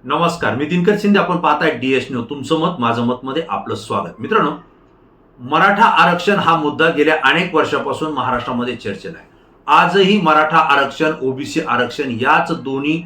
नमस्कार, मी दिनकर शिंदे. आपण पाहताय DS न्यूज. तुमचं मत माझं मत मध्ये आपलं स्वागत. मित्रांनो, मराठा आरक्षण हा मुद्दा गेल्या अनेक वर्षापासून महाराष्ट्रामध्ये चर्चेला आहे. आजही मराठा आरक्षण, ओबीसी आरक्षण याच दोन्ही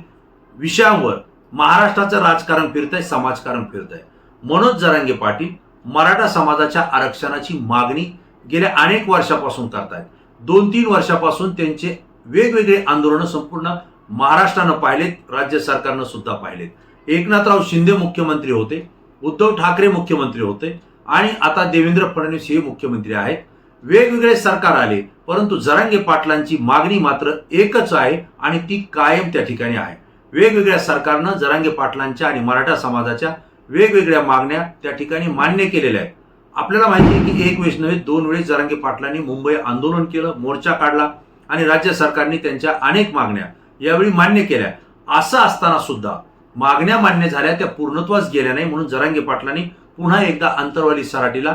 विषयांवर महाराष्ट्राचं राजकारण फिरतंय, समाजकारण फिरतंय. मनोज जरांगे पाटील मराठा समाजाच्या आरक्षणाची मागणी गेल्या अनेक वर्षापासून करतायत. 2-3 वर्षापासून त्यांचे वेगवेगळे आंदोलन संपूर्ण महाराष्ट्रानं पाहिलेत, राज्य सरकारनं सुद्धा पाहिलेत. एकनाथराव शिंदे मुख्यमंत्री होते, उद्धव ठाकरे मुख्यमंत्री होते आणि आता देवेंद्र फडणवीस हे मुख्यमंत्री आहेत. वेगवेगळे सरकार आले, परंतु जरांगे पाटलांची मागणी मात्र एकच आहे आणि ती कायम त्या ठिकाणी आहे. वेगवेगळ्या सरकारनं जरांगे पाटलांच्या आणि मराठा समाजाच्या वेगवेगळ्या मागण्या त्या ठिकाणी मान्य केलेल्या आहेत. आपल्याला माहिती आहे की एक वेळेस नव्हे 2 वेळेस जरांगे पाटलांनी मुंबई आंदोलन केलं, मोर्चा काढला आणि राज्य सरकारने त्यांच्या अनेक मागण्या यावेळी मान्य केल्या. असं असताना सुद्धा मागण्या मान्य झाल्या, त्या पूर्णत्वास गेल्या नाही. म्हणून जरांगे पाटलांनी पुन्हा एकदा आंतरवाली सराटीला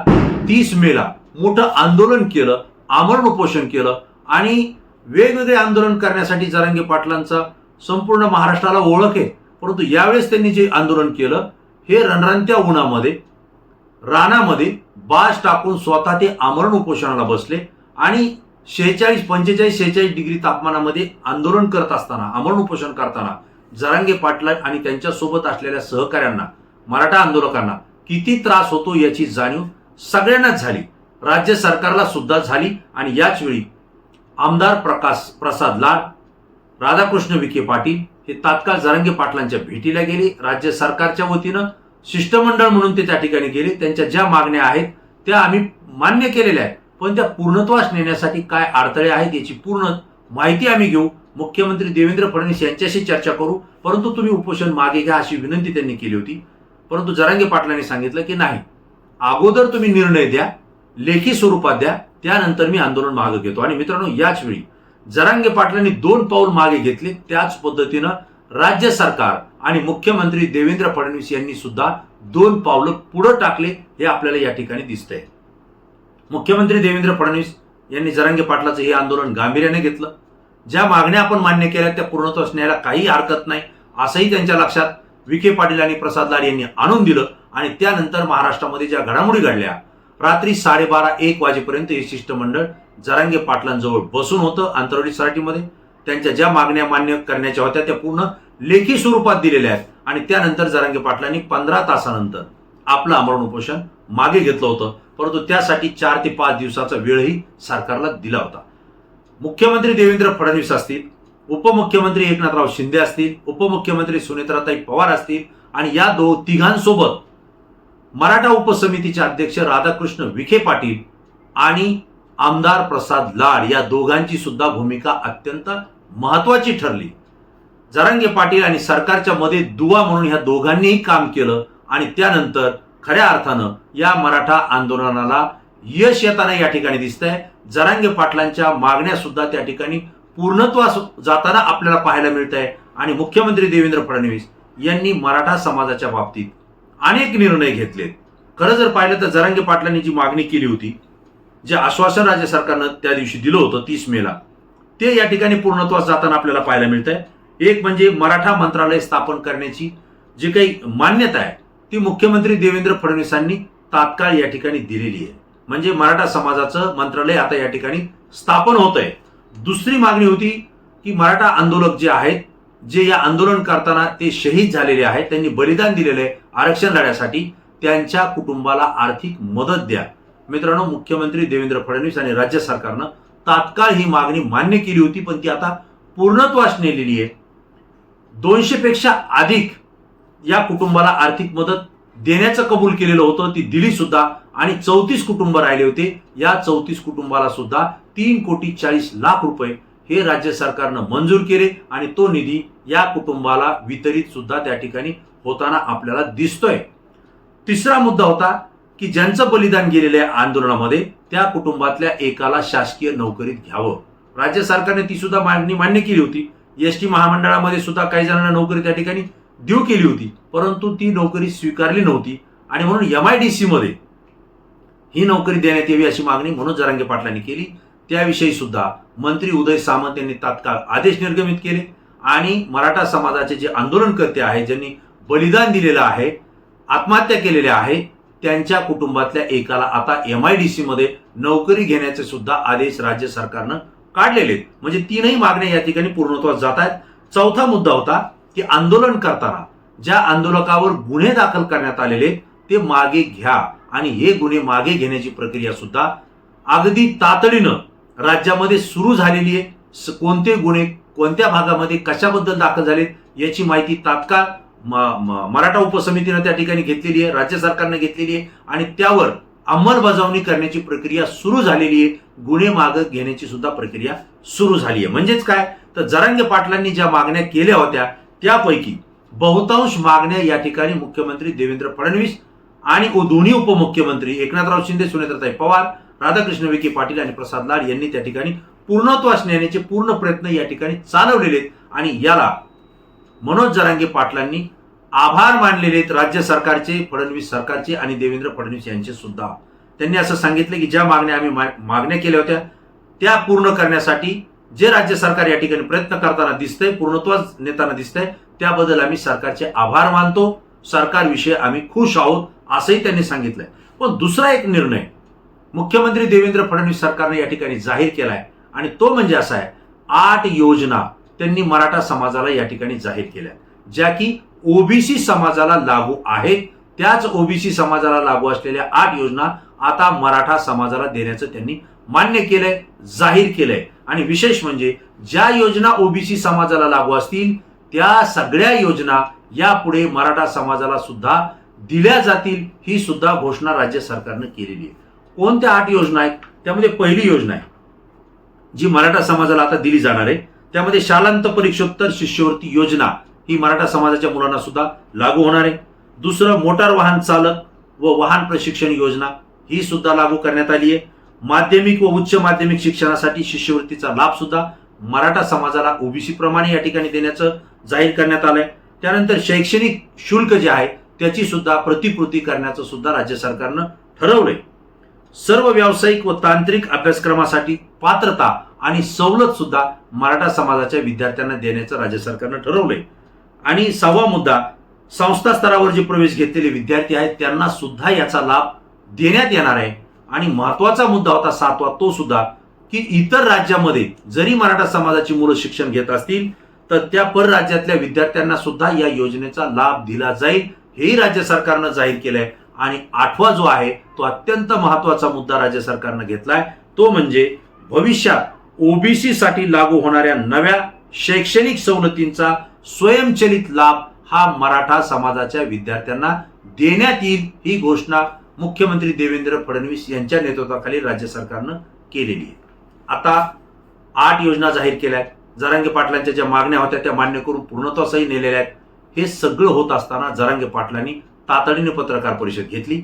30 मेला मोठं आंदोलन केलं, आमरण उपोषण केलं आणि वेगवेगळे आंदोलन करण्यासाठी जरांगे पाटलांचा संपूर्ण महाराष्ट्राला ओळख आहे. परंतु यावेळेस त्यांनी जे आंदोलन केलं हे रणरणत्या उन्हामध्ये, रानामध्ये बाज टाकून स्वतः ते आमरण उपोषणाला बसले आणि 45 डिग्री तापमानामध्ये आंदोलन करत असताना, आमरण उपोषण करताना जरांगे पाटील आणि त्यांच्यासोबत असलेल्या सहकाऱ्यांना, मराठा आंदोलकांना किती त्रास होतो याची जाणीव सगळ्यांनाच झाली, राज्य सरकारला सुद्धा झाली. आणि याच वेळी आमदार प्रसाद लाड, राधाकृष्ण विखे पाटील हे तात्काळ जरांगे पाटलांच्या भेटीला गेले. राज्य सरकारच्या वतीनं शिष्टमंडळ म्हणून ते त्या ठिकाणी गेले. त्यांच्या ज्या मागण्या आहेत त्या आम्ही मान्य केलेल्या आहेत, पण त्या पूर्णत्वास नेण्यासाठी काय अडथळे आहेत याची पूर्ण माहिती आम्ही घेऊ. मुख्यमंत्री देवेंद्र फडणवीस यांच्याशी चर्चा करू, परंतु तुम्ही उपोषण मागे घ्या अशी विनंती त्यांनी केली होती. परंतु जरांगे पाटलांनी सांगितलं की नाही, अगोदर तुम्ही निर्णय द्या, लेखी स्वरूपात द्या, त्यानंतर मी आंदोलन मागे घेतो. आणि मित्रांनो, याच वेळी जरांगे पाटलांनी 2 पाऊल मागे घेतले. त्याच पद्धतीनं राज्य सरकार आणि मुख्यमंत्री देवेंद्र फडणवीस यांनी सुद्धा 2 पावलं पुढे टाकले, हे आपल्याला या ठिकाणी दिसतंय. मुख्यमंत्री देवेंद्र फडणवीस यांनी जरांगे पाटलाचं हे आंदोलन गांभीर्याने घेतलं. ज्या मागण्या आपण मान्य केल्या त्या पूर्णत्वास न्यायला काही हरकत नाही असंही त्यांच्या लक्षात विखे पाटील आणि प्रसाद लाड यांनी आणून दिलं. आणि त्यानंतर महाराष्ट्रामध्ये ज्या घडामोडी घडल्या, रात्री 12:30-1 वाजेपर्यंत हे शिष्टमंडळ जरांगे पाटलांजवळ बसून होतं आंतरवाली सराटीमध्ये. त्यांच्या ज्या मागण्या मान्य करण्याच्या होत्या त्या पूर्ण लेखी स्वरूपात दिलेल्या आहेत. आणि त्यानंतर जरांगे पाटलांनी 15 तासानंतर आपलं आमरण उपोषण मागे घेतलं होतं. परंतु त्यासाठी 4 ते 5 दिवसाचा वेळही सरकारला दिला होता. मुख्यमंत्री देवेंद्र फडणवीस असतील, उपमुख्यमंत्री एकनाथराव शिंदे असतील, उपमुख्यमंत्री सुनेत्राताई पवार असतील आणि या तिघांसोबत मराठा उपसमितीचे अध्यक्ष राधाकृष्ण विखे पाटील आणि आमदार प्रसाद लाड या दोघांची सुद्धा भूमिका अत्यंत महत्वाची ठरली. जरांगे पाटील आणि सरकारच्या मध्ये दुवा म्हणून ह्या दोघांनीही काम केलं आणि त्यानंतर खऱ्या अर्थानं या मराठा आंदोलनाला यश येताना या ठिकाणी दिसतंय. जरांगे पाटलांच्या मागण्या सुद्धा त्या ठिकाणी पूर्णत्वास जाताना आपल्याला पाहायला मिळत आहे. आणि मुख्यमंत्री देवेंद्र फडणवीस यांनी मराठा समाजाच्या बाबतीत अनेक निर्णय घेतलेत. खरं जर पाहिलं तर जरांगे पाटलांनी जी मागणी केली होती, जे आश्वासन राज्य सरकारनं त्या दिवशी दिलं होतं 30 मेला, ते या ठिकाणी पूर्णत्वास जाताना आपल्याला पाहायला मिळतंय. एक म्हणजे मराठा मंत्रालय स्थापन करण्याची जी काही मान्यता आहे ती मुख्यमंत्री देवेंद्र फडणवीसांनी तात्काळ या ठिकाणी दिलेली आहे. म्हणजे मराठा समाजाचं मंत्रालय आता या ठिकाणी स्थापन होत आहे. दुसरी मागणी होती की मराठा आंदोलक जे आहेत, जे या आंदोलन करताना ते शहीद झालेले आहेत, त्यांनी बलिदान दिलेले आहे आरक्षण लढ्यासाठी, त्यांच्या कुटुंबाला आर्थिक मदत द्या. मित्रांनो, मुख्यमंत्री देवेंद्र फडणवीस आणि राज्य सरकारनं तात्काळ ही मागणी मान्य केली होती, पण ती आता पूर्णत्वास नेलेली आहे. 200 पेक्षा अधिक या कुटुंबाला आर्थिक मदत देण्याचं कबूल केलेलं होतं, ती दिली सुद्धा. आणि 34 कुटुंब राहिले होते. या 34 कुटुंबाला सुद्धा 3,40,00,000 रुपये हे राज्य सरकारनं मंजूर केले आणि तो निधी या कुटुंबाला वितरित सुद्धा त्या ठिकाणी होताना आपल्याला दिसतोय. तिसरा मुद्दा होता की ज्यांचं बलिदान गेलेलं आहे आंदोलनामध्ये त्या कुटुंबातल्या एकाला शासकीय नोकरीत घ्यावं. राज्य सरकारने ती सुद्धा मागणी मान्य केली होती. एसटी महामंडळामध्ये सुद्धा काही जणांना नोकरी त्या ठिकाणी देऊ केली होती, परंतु ती नोकरी स्वीकारली नव्हती आणि म्हणून MIDC मध्ये ही नोकरी देण्यात यावी अशी मागणी मनोज जरांगे पाटलांनी केली. त्याविषयी सुद्धा मंत्री उदय सामंत यांनी तात्काळ आदेश निर्गमित केले आणि मराठा समाजाचे जे आंदोलनकर्ते आहेत, ज्यांनी बलिदान दिलेलं आहे, आत्महत्या केलेल्या आहे, त्यांच्या कुटुंबातल्या एकाला आता MIDC मध्ये नोकरी घेण्याचे सुद्धा आदेश राज्य सरकारनं काढलेले आहेत. म्हणजे तीनही मागण्या या ठिकाणी पूर्णत्वास जात आहेत. चौथा मुद्दा होता की आंदोलन करताना ज्या आंदोलकावर गुन्हे दाखल करण्यात आलेले ते मागे घ्या आणि हे गुन्हे मागे घेण्याची प्रक्रिया सुद्धा अगदी तातडीनं राज्यामध्ये सुरू झालेली आहे. कोणते गुन्हे कोणत्या भागामध्ये कशाबद्दल दाखल झालेत याची माहिती तात्काळ मराठा उपसमितीनं त्या ठिकाणी घेतलेली आहे, राज्य सरकारनं घेतलेली आहे आणि त्यावर अंमलबजावणी करण्याची प्रक्रिया सुरू झालेली आहे. गुन्हे मागे घेण्याची सुद्धा प्रक्रिया सुरू झाली आहे. म्हणजेच काय तर जरांगे पाटलांनी ज्या मागण्या केल्या होत्या त्यापैकी बहुतांश मागण्या या ठिकाणी मुख्यमंत्री देवेंद्र फडणवीस आणि दोन्ही उपमुख्यमंत्री एकनाथराव शिंदे, सुनेत्राताई पवार, राधाकृष्ण विखे पाटील आणि प्रसाद लाड यांनी त्या ठिकाणी पूर्णत्वास नेण्याचे पूर्ण प्रयत्न या ठिकाणी चालवलेले आहेत आणि याला मनोज जरांगे पाटलांनी आभार मानलेले आहेत राज्य सरकारचे, फडणवीस सरकारचे आणि देवेंद्र फडणवीस यांचे सुद्धा. त्यांनी असं सांगितलं की ज्या मागण्या आम्ही मागण्या केल्या होत्या त्या पूर्ण करण्यासाठी जे राज्य सरकार या ठिकाणी प्रयत्न करताना दिसतंय, पूर्णत्वास नेताना दिसतंय, त्याबद्दल आम्ही सरकारचे आभार मानतो. सरकारविषयी आम्ही खुश आहोत असंही त्यांनी सांगितलंय. पण दुसरा एक निर्णय मुख्यमंत्री देवेंद्र फडणवीस सरकारने या ठिकाणी जाहीर केलाय आणि तो म्हणजे असा आहे, 8 योजना त्यांनी मराठा समाजाला या ठिकाणी जाहीर केल्या ज्या की ओबीसी समाजाला लागू आहेत. त्याच ओबीसी समाजाला लागू असलेल्या 8 योजना आता मराठा समाजाला देण्याचं त्यांनी मान्य केलंय, जाहीर केलंय. आणि विशेष म्हणजे ज्या योजना ओबीसी समाजाला लागू असतील त्या सगळ्या योजना यापुढे मराठा समाजाला सुद्धा दिल्या जातील ही सुद्धा घोषणा राज्य सरकारनं केलेली आहे. कोणत्या 8 योजना आहेत त्यामध्ये पहिली योजना आहे जी मराठा समाजाला आता दिली जाणार आहे, त्यामध्ये शालांत परीक्षोत्तर शिष्यवृत्ती योजना ही मराठा समाजाच्या मुलांना सुद्धा लागू होणार आहे. दुसरं मोटार वाहन चालक व वाहन प्रशिक्षण योजना ही सुद्धा लागू करण्यात आली आहे. माध्यमिक व उच्च माध्यमिक शिक्षणासाठी शिष्यवृत्तीचा लाभ सुद्धा मराठा समाजाला ओबीसी प्रमाणे या ठिकाणी देण्याचं जाहीर करण्यात आलंय. त्यानंतर शैक्षणिक शुल्क जे आहे त्याची सुद्धा प्रतिकृती करण्याचं सुद्धा राज्य सरकारनं ठरवलंय. सर्व व्यावसायिक व तांत्रिक अभ्यासक्रमासाठी पात्रता आणि सवलत सुद्धा मराठा समाजाच्या विद्यार्थ्यांना देण्याचं राज्य सरकारनं ठरवलंय. आणि 6वा मुद्दा, संस्था स्तरावर जे प्रवेश घेतलेले विद्यार्थी आहेत त्यांना सुद्धा याचा लाभ देण्यात येणार आहे. आणि महत्वाचा मुद्दा होता 7वा तो सुद्धा की इतर राज्यामध्ये जरी मराठा समाजाची मुलं शिक्षण घेत असतील तर त्या परराज्यातल्या विद्यार्थ्यांना सुद्धा या योजनेचा लाभ दिला जाईल हेही राज्य सरकारनं जाहीर केलंय. आणि 8वा जो आहे तो अत्यंत महत्वाचा मुद्दा राज्य सरकारनं घेतलाय तो म्हणजे भविष्यात ओबीसी साठी लागू होणाऱ्या नव्या शैक्षणिक सवलतींचा स्वयंचलित लाभ हा मराठा समाजाच्या विद्यार्थ्यांना देण्यात येईल ही घोषणा मुख्यमंत्री देवेंद्र फडणवीस यांच्या नेतृत्वाखाली राज्य सरकारनं केलेली आहे. आता 8 योजना जाहीर केल्या आहेत, जरांगे पाटलांच्या ज्या मागण्या होत्या त्या मान्य करून पूर्णत्वासही नेलेल्या आहेत. हे सगळं होत असताना जरांगे पाटलांनी तातडीने पत्रकार परिषद घेतली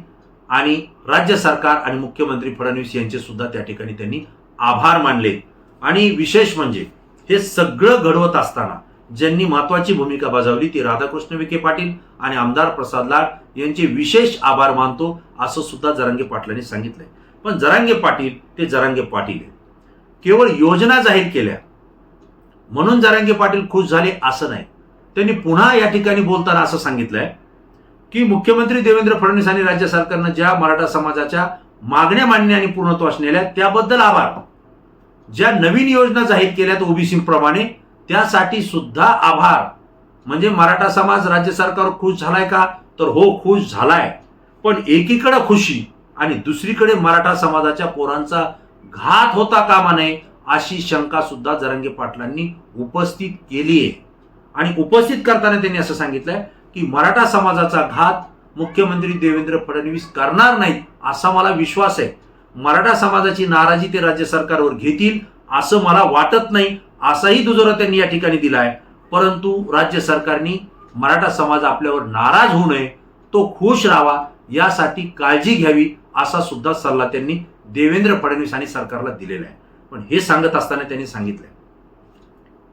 आणि राज्य सरकार आणि मुख्यमंत्री फडणवीस यांचे सुद्धा त्या ठिकाणी त्यांनी आभार मानले. आणि विशेष म्हणजे हे सगळं घडवत असताना ज्यांनी महत्वाची भूमिका बजावली ती राधाकृष्ण विखे पाटील आणि आमदार प्रसाद लाड यांचे विशेष आभार मानतो असं सुद्धा जरांगे पाटलांनी सांगितलंय. पण जरांगे पाटील ते जरांगे पाटील आहेत, केवळ योजना जाहीर केल्या म्हणून जरांगे पाटील खुश झाले असं नाही. त्यांनी पुन्हा या ठिकाणी बोलताना असं सांगितलंय की मुख्यमंत्री देवेंद्र फडणवीस आणि राज्य सरकारनं ज्या मराठा समाजाच्या मागण्या मान्य आणि पूर्णत्वास नेल्या त्याबद्दल आभार. ज्या नवीन योजना जाहीर केल्यात ओबीसी प्रमाणे त्यासाठी सुद्धा आभार. म्हणजे मराठा समाज राज्य सरकारवर खुश झालाय का तर हो खुश झालाय. पण एकीकडे खुशी आणि दुसरीकडे मराठा समाजाच्या पोरांचा घात होता कामा नये अशी शंका सुद्धा जरांगे पाटलांनी उपस्थित केली आहे. आणि उपस्थित करताना त्यांनी असं सांगितलंय की मराठा समाजाचा घात मुख्यमंत्री देवेंद्र फडणवीस करणार नाहीत असा मला विश्वास आहे. मराठा समाजाची नाराजी ते राज्य सरकारवर घेतील असं मला वाटत नाही असाही दुजोरा त्यांनी या ठिकाणी दिलाय. परंतु राज्य सरकारने मराठा समाज आपल्यावर नाराज होऊ नये, तो खुश राहावा यासाठी काळजी घ्यावी असा सुद्धा सल्ला त्यांनी देवेंद्र फडणवीस आणि सरकारला दिलेला आहे. पण हे सांगत असताना त्यांनी सांगितलंय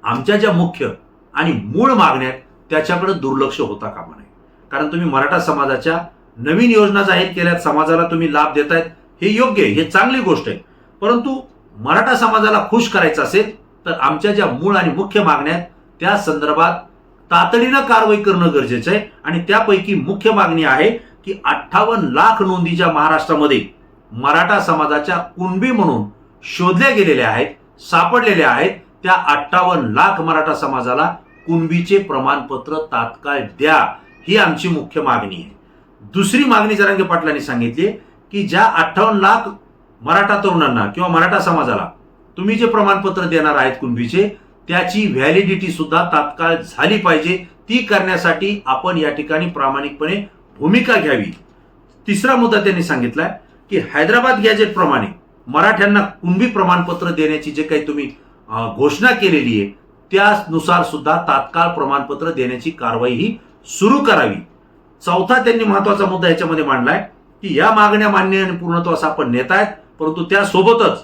आमच्या ज्या मुख्य आणि मूळ मागण्या त्याच्याकडे दुर्लक्ष होता कामा नये. कारण तुम्ही मराठा समाजाच्या नवीन योजना जाहीर केल्यात, समाजाला तुम्ही लाभ देतायत, हे योग्य आहे, हे चांगली गोष्ट आहे. परंतु मराठा समाजाला खुश करायचं असेल तर आमच्या ज्या मूळ आणि मुख्य मागण्या त्या संदर्भात तातडीनं कारवाई करणं गरजेचं आहे आणि त्यापैकी मुख्य मागणी आहे की 58 लाख नोंदी ज्या महाराष्ट्रामध्ये मराठा समाजाच्या कुणबी म्हणून शोधल्या गेलेल्या आहेत, सापडलेल्या आहेत, त्या 58 लाख मराठा समाजाला कुणबीचे प्रमाणपत्र तात्काळ द्या, ही आमची मुख्य मागणी आहे. दुसरी मागणी जरांगे पाटलांनी सांगितली की ज्या 58 लाख मराठा तरुणांना किंवा मराठा समाजाला तुम्ही जे प्रमाणपत्र देणार आहेत कुणबीचे, त्याची व्हॅलिडिटी सुद्धा तात्काळ झाली पाहिजे. ती करण्यासाठी आपण या ठिकाणी प्रामाणिकपणे भूमिका घ्यावी. तिसरा मुद्दा त्यांनी सांगितलाय की हैदराबाद गॅजेट प्रमाणे मराठ्यांना कुणबी प्रमाणपत्र देण्याची जे काही तुम्ही घोषणा केलेली आहे त्यानुसार सुद्धा तात्काळ प्रमाणपत्र देण्याची कारवाई ही सुरू करावी. चौथा त्यांनी महत्वाचा मुद्दा याच्यामध्ये मांडलाय की या मागण्या मान्य आणि पूर्णत्वास आपण नेत आहेत, परंतु त्यासोबतच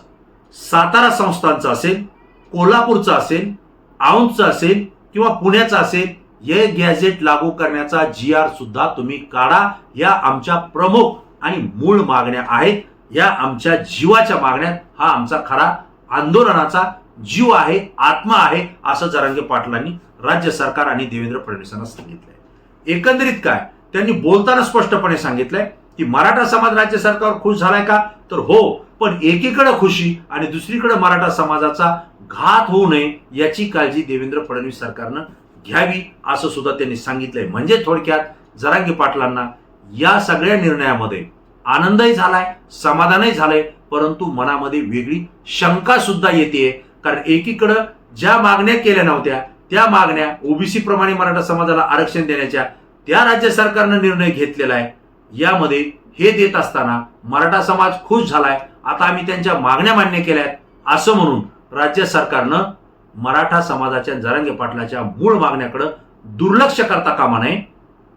सातारा संस्थानचं असेल, कोल्हापूरचं असेल, औंधचं असेल किंवा पुण्याचं असेल, हे गॅजेट लागू करण्याचा GR सुद्धा तुम्ही काढा. या आमच्या प्रमुख आणि मूळ मागण्या आहेत. या आमच्या जीवाच्या मागण्या, हा आमचा खरा आंदोलनाचा जीव आहे, आत्मा आहे, असं जरांगे पाटलांनी राज्य सरकार आणि देवेंद्र फडणवीसांना सांगितलंय. एकंदरीत काय त्यांनी बोलताना स्पष्टपणे सांगितलंय की मराठा समाज राज्य सरकारवर खुश झालाय का, तर हो, पण एकीकडे खुशी आणि दुसरीकडे मराठा समाजाचा घात होऊ नये याची काळजी देवेंद्र फडणवीस सरकारनं घ्यावी, असं सुद्धा त्यांनी सांगितलंय. म्हणजे थोडक्यात जरांगे पाटलांना या सगळ्या निर्णयामध्ये आनंदही झालाय, समाधानही झालंय, परंतु मनामध्ये वेगळी शंका सुद्धा येते. कारण एकीकडे ज्या मागण्या केल्या नव्हत्या त्या मागण्या ओबीसी प्रमाणे मराठा समाजाला आरक्षण देण्याच्या त्या राज्य सरकारनं निर्णय घेतलेला आहे. यामध्ये हे देत असताना मराठा समाज खुश झालाय, आता आम्ही त्यांच्या मागण्या मान्य केल्यात असं म्हणून राज्य सरकारनं मराठा समाजाच्या जरांगे पाटलाच्या मूळ मागण्याकडे दुर्लक्ष करता कामा नये.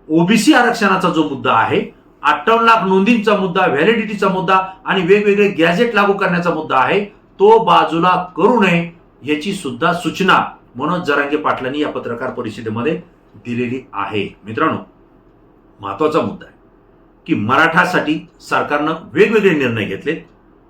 ओबीसी आरक्षणाचा जो मुद्दा आहे, 58 लाख नोंदींचा मुद्दा, व्हॅलिडिटीचा मुद्दा आणि वेगवेगळे गॅजेट लागू करण्याचा मुद्दा आहे, तो बाजूला करू नये याची सुद्धा सूचना मनोज जरांगे पाटलांनी या पत्रकार परिषदेमध्ये दिलेली आहे. मित्रांनो, महत्वाचा मुद्दा आहे की मराठासाठी सरकारनं वेगवेगळे निर्णय घेतलेत,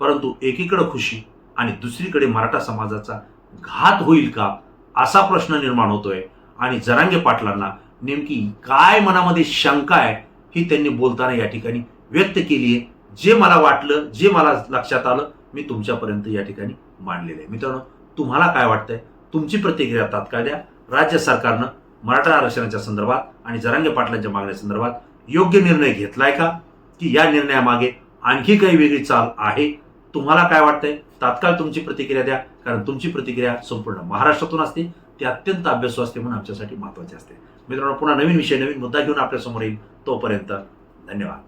परंतु एकीकडे खुशी आणि दुसरीकडे मराठा समाजाचा घात होईल का असा प्रश्न निर्माण होतोय. आणि जरांगे पाटलांना नेमकी काय मनामध्ये शंका आहे ही त्यांनी बोलताना या ठिकाणी व्यक्त केली आहे. जे मला वाटलं, जे मला लक्षात आलं, मी तुमच्यापर्यंत या ठिकाणी मांडलेलं आहे. मित्रांनो, तुम्हाला काय वाटतंय? तुमची प्रतिक्रिया तात्काळ द्या. राज्य सरकारनं मराठा आरक्षणाच्या संदर्भात आणि जरांगे पाटलांच्या मागण्या संदर्भात योग्य निर्णय घेतलाय का, की या निर्णयामागे आणखी काही वेगळी चाल आहे? तुम्हाला काय वाटतंय? तात्काळ तुमची प्रतिक्रिया द्या, कारण तुमची प्रतिक्रिया संपूर्ण महाराष्ट्रातून असते, ती अत्यंत अभ्यासू असते, म्हणून आमच्यासाठी महत्त्वाची असते. मित्रांनो, पुन्हा नवीन विषय, नवीन मुद्दा घेऊन आपल्या समोर येईल. तोपर्यंत धन्यवाद.